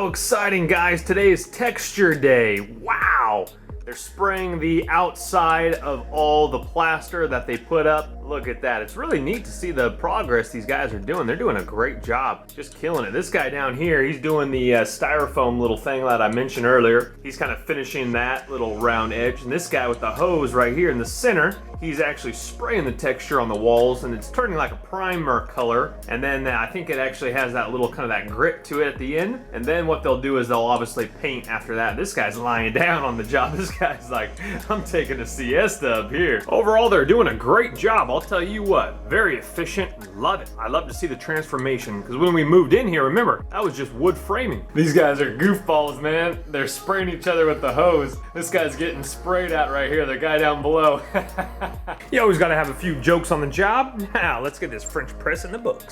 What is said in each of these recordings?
So exciting, guys. Today is texture day. Wow. They're spraying the outside of all the plaster that they put up. Look at that. It's really neat to see the progress these guys are doing. They're doing a great job. Just killing it. This guy down here, he's doing the styrofoam little thing that I mentioned earlier. He's kind of finishing that little round edge. And this guy with the hose right here in the center, he's actually spraying the texture on the walls, and it's turning like a primer color. And then I think it actually has that little kind of that grit to it at the end. And then what they'll do is they'll obviously paint after that. This guy's lying down on the job. This guy's like, I'm taking a siesta up here. Overall, they're doing a great job. I'll tell you what, very efficient. Love it. I love to see the transformation, because when we moved in here, remember, that was just wood framing. These guys are goofballs, man. They're spraying each other with the hose. This guy's getting sprayed out right here, the guy down below. You always gotta have a few jokes on the job. Now, let's get this French press in the books.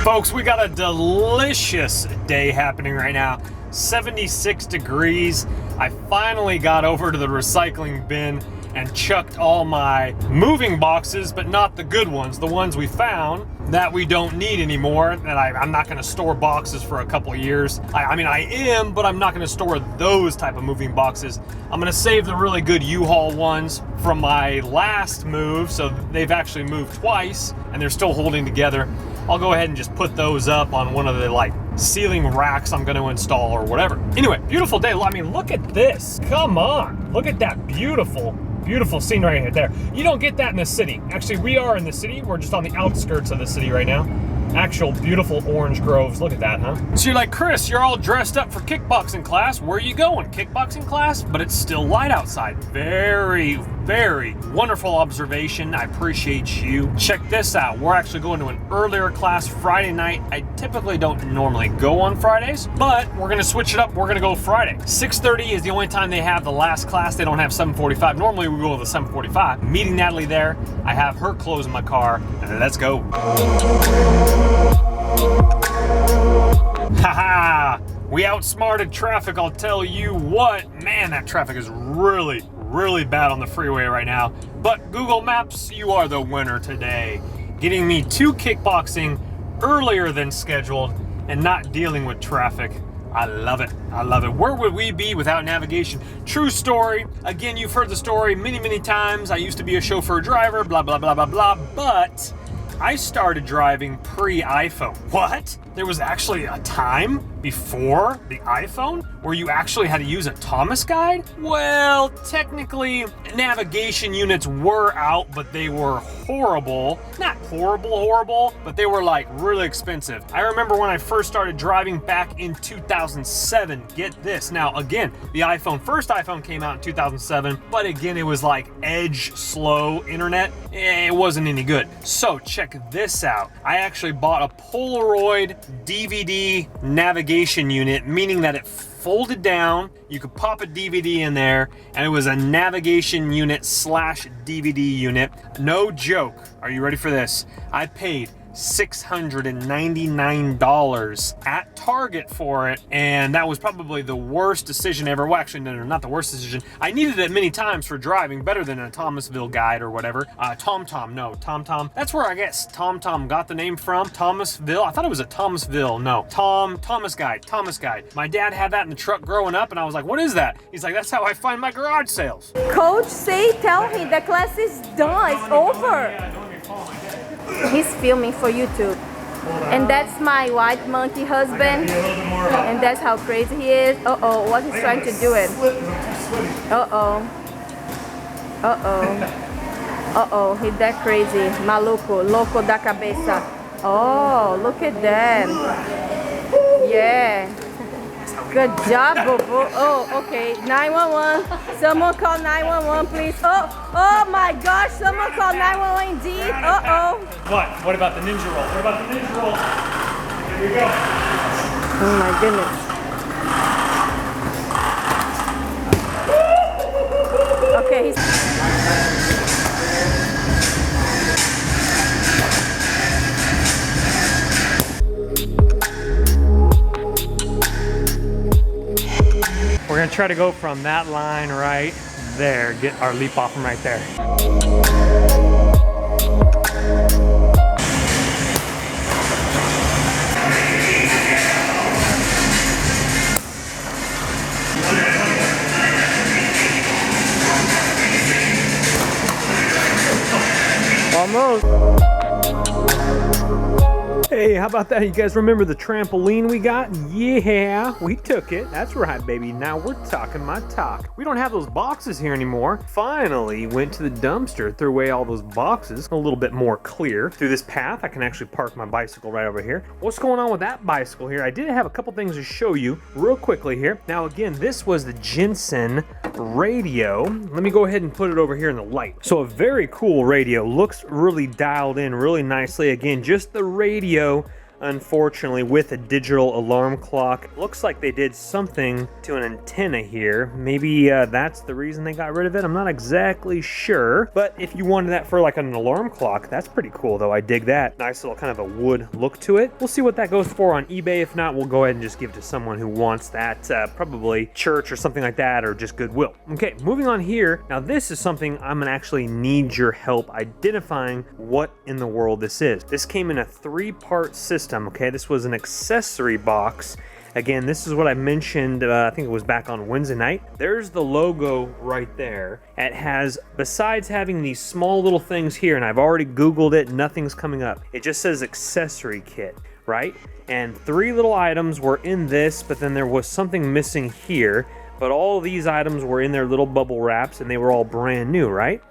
Folks, we got a delicious day happening right now. 76 degrees. I finally got over to the recycling bin and chucked all my moving boxes, but not the good ones, the ones we found that we don't need anymore, and I'm not gonna store boxes for a couple years. I mean, I am, but I'm not gonna store those type of moving boxes. I'm gonna save the really good U-Haul ones from my last move, so they've actually moved twice, and they're still holding together. I'll go ahead and just put those up on one of the like ceiling racks I'm gonna install or whatever. Anyway, beautiful day. I mean, look at this. Come on, look at that beautiful scene right there. You don't get that in the city. Actually, we are in the city. We're just on the outskirts of the city right now. Actual beautiful orange groves. Look at that, huh? So you're like, Chris, you're all dressed up for kickboxing class. Where are you going? Kickboxing class? But it's still light outside. Very, very wonderful observation. I appreciate you. Check this out. We're actually going to an earlier class Friday night. I typically don't normally go on Fridays, but we're gonna switch it up. We're gonna go Friday. 6:30 is the only time they have the last class. They don't have 7:45. Normally we go to the 7:45. Meeting Natalie there. I have her clothes in my car, and let's go. Haha, we outsmarted traffic, I'll tell you what. Man, that traffic is really bad on the freeway right now. But Google Maps, you are the winner today. Getting me to kickboxing earlier than scheduled and not dealing with traffic. I love it. I love it. Where would we be without navigation? True story. Again, you've heard the story many times. I used to be a chauffeur driver, blah, blah, blah, blah, blah, but I started driving pre-iPhone. What? There was actually a time before the iPhone where you actually had to use a Thomas guide? Well, technically, navigation units were out, but they were horrible. Not horrible, but they were like really expensive. I remember when I first started driving back in 2007. Get this. Now, again, the first iPhone came out in 2007, but again, it was like edge slow internet. It wasn't any good. So check this out. I actually bought a Polaroid DVD navigation unit, meaning that it folded down, you could pop a DVD in there, and it was a navigation unit / DVD unit. No joke. Are you ready for this? I paid $699 at Target for it, and that was probably the worst decision ever. Well, actually, no, not the worst decision. I needed it many times for driving, better than a Thomasville guide or whatever. TomTom. That's where I guess TomTom got the name from. Thomasville. I thought it was a Thomasville. No, Thomas Guide. My dad had that in the truck growing up, and I was like, what is that? He's like, that's how I find my garage sales. Coach, tell him the class is done. It's over. He's filming for YouTube. And that's my white monkey husband. And that's how crazy he is. Uh-oh, what he's trying to do it. Uh-oh, he's that crazy. Maluco, loco da cabeça. Oh, look at them. Yeah. Good job, Bobo. Oh, okay. 911. Someone call 911, please. Oh my gosh. Someone call 911 indeed. Uh-oh. What about the ninja roll? Here we go. Oh my goodness. Okay, he's... We're gonna try to go from that line right there, get our leap off from right there. Almost. Hey, how about that? You guys remember the trampoline we got? Yeah, we took it. That's right, baby. Now we're talking my talk. We don't have those boxes here anymore. Finally went to the dumpster, threw away all those boxes. A little bit more clear. Through this path, I can actually park my bicycle right over here. What's going on with that bicycle here? I did have a couple things to show you real quickly here. Now again, this was the Jensen radio. Let me go ahead and put it over here in the light. So a very cool radio. Looks really dialed in really nicely. Again, just the radio, unfortunately, with a digital alarm clock. Looks like they did something to an antenna here. Maybe that's the reason they got rid of it. I'm not exactly sure, but if you wanted that for like an alarm clock, that's pretty cool though. I dig that. Nice little kind of a wood look to it. We'll see what that goes for on eBay. If not, we'll go ahead and just give it to someone who wants that, probably church or something like that, or just Goodwill. Okay, moving on here. Now this is something I'm gonna actually need your help identifying what in the world this is. This came in a 3-part system. Okay, this was an accessory box. Again, this is what I mentioned, I think it was back on Wednesday night. There's the logo right there. It has, besides having these small little things here, and I've already Googled it, nothing's coming up. It just says accessory kit, right? And 3 little items were in this, but then there was something missing here. But all these items were in their little bubble wraps, and they were all brand new, right?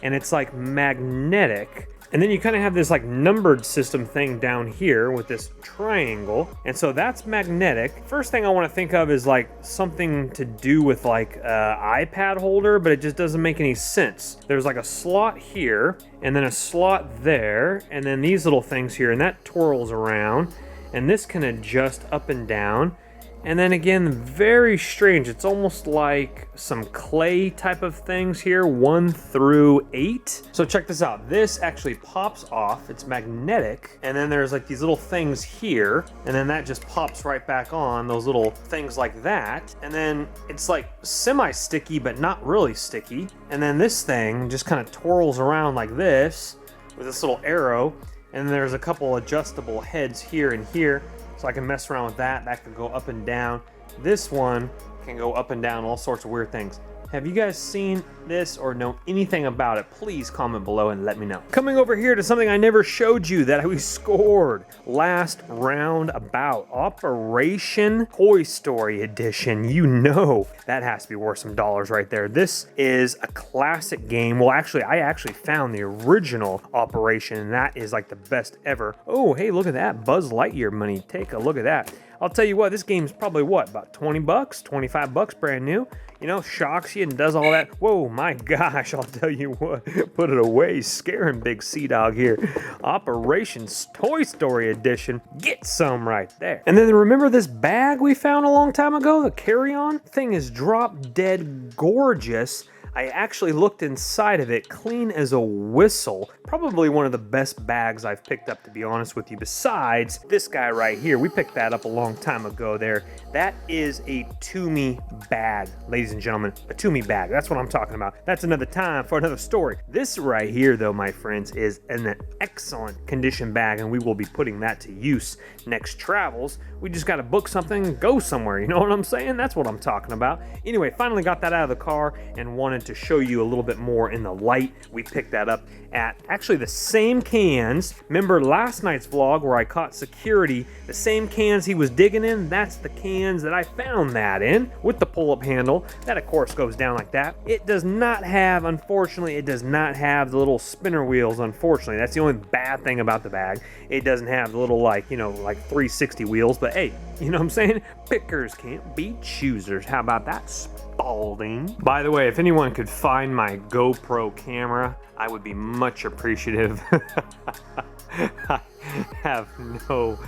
And it's like magnetic. And then you kind of have this like numbered system thing down here with this triangle. And so that's magnetic. First thing I want to think of is like something to do with like iPad holder, but it just doesn't make any sense. There's like a slot here and then a slot there and then these little things here, and that twirls around, and this can adjust up and down. And then again, very strange. It's almost like some clay type of things here, 1 through 8. So check this out. This actually pops off. It's magnetic. And then there's like these little things here. And then that just pops right back on, those little things like that. And then it's like semi-sticky, but not really sticky. And then this thing just kind of twirls around like this with this little arrow. And then there's a couple adjustable heads here and here. So I can mess around with that. That can go up and down. This one can go up and down, all sorts of weird things. Have you guys seen this or know anything about it? Please comment below and let me know. Coming over here to something I never showed you that we scored last round about. Operation Toy Story Edition. You know that has to be worth some dollars right there. This is a classic game. Well, actually, I actually found the original Operation, and that is like the best ever. Oh, hey, look at that. Buzz Lightyear money. Take a look at that. I'll tell you what, this game's probably what, about 20 bucks, 25 bucks brand new. You know, shocks you and does all that. Whoa, my gosh, I'll tell you what, put it away, scaring big Sea Dog here. Operation Toy Story Edition, get some right there. And then remember this bag we found a long time ago, the carry-on? Thing is drop dead gorgeous. I actually looked inside of it, clean as a whistle. Probably one of the best bags I've picked up, to be honest with you, besides this guy right here. We picked that up a long time ago there. That is a Toomey bag, ladies and gentlemen, a Toomey bag. That's what I'm talking about. That's another time for another story. This right here, though, my friends, is an excellent condition bag, and we will be putting that to use next travels. We just got to book something and go somewhere, you know what I'm saying? That's what I'm talking about. Anyway, finally got that out of the car and wanted to show you a little bit more in the light. We picked that up at actually the same cans. Remember last night's vlog where I caught security? The same cans he was digging in, that's the cans that I found that in, with the pull-up handle. That of course goes down like that. It does not have, unfortunately, it does not have the little spinner wheels, unfortunately. That's the only bad thing about the bag. It doesn't have the little, like, you know, like 360 wheels, but hey, you know what I'm saying? Pickers can't be choosers. How about that, Spalding? By the way, if anyone could find my GoPro camera, I would be much appreciative. I have no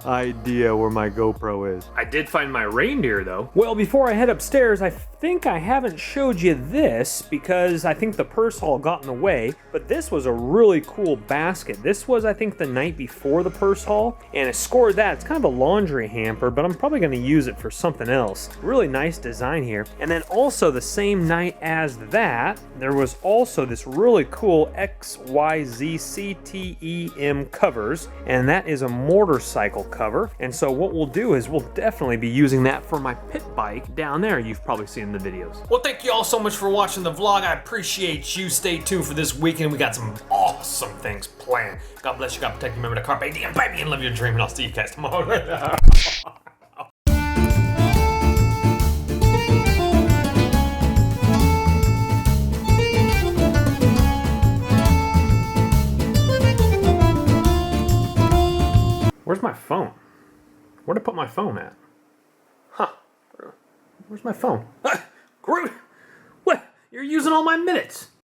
idea where my GoPro is. I did find my reindeer though. Well, before I head upstairs, I think I haven't showed you this because I think the purse haul got in the way, but this was a really cool basket. This was, I think, the night before the purse haul, and I scored that. It's kind of a laundry hamper, but I'm probably going to use it for something else. Really nice design here. And then also the same night as that, there was also this really cool XYZCTEM covers, and that is a motorcycle cover. And so what we'll do is we'll definitely be using that for my pit bike down there. You've probably seen in the videos. Well, thank you all so much for watching the vlog. I appreciate you. Stay tuned for this weekend. We got some awesome things planned. God bless you. God protect you. Remember to Carpe, Diem, baby, and live your dream. And I'll see you guys tomorrow. Where's my phone? Where'd I put my phone at? Huh. Where's my phone? Groot! What? You're using all my minutes.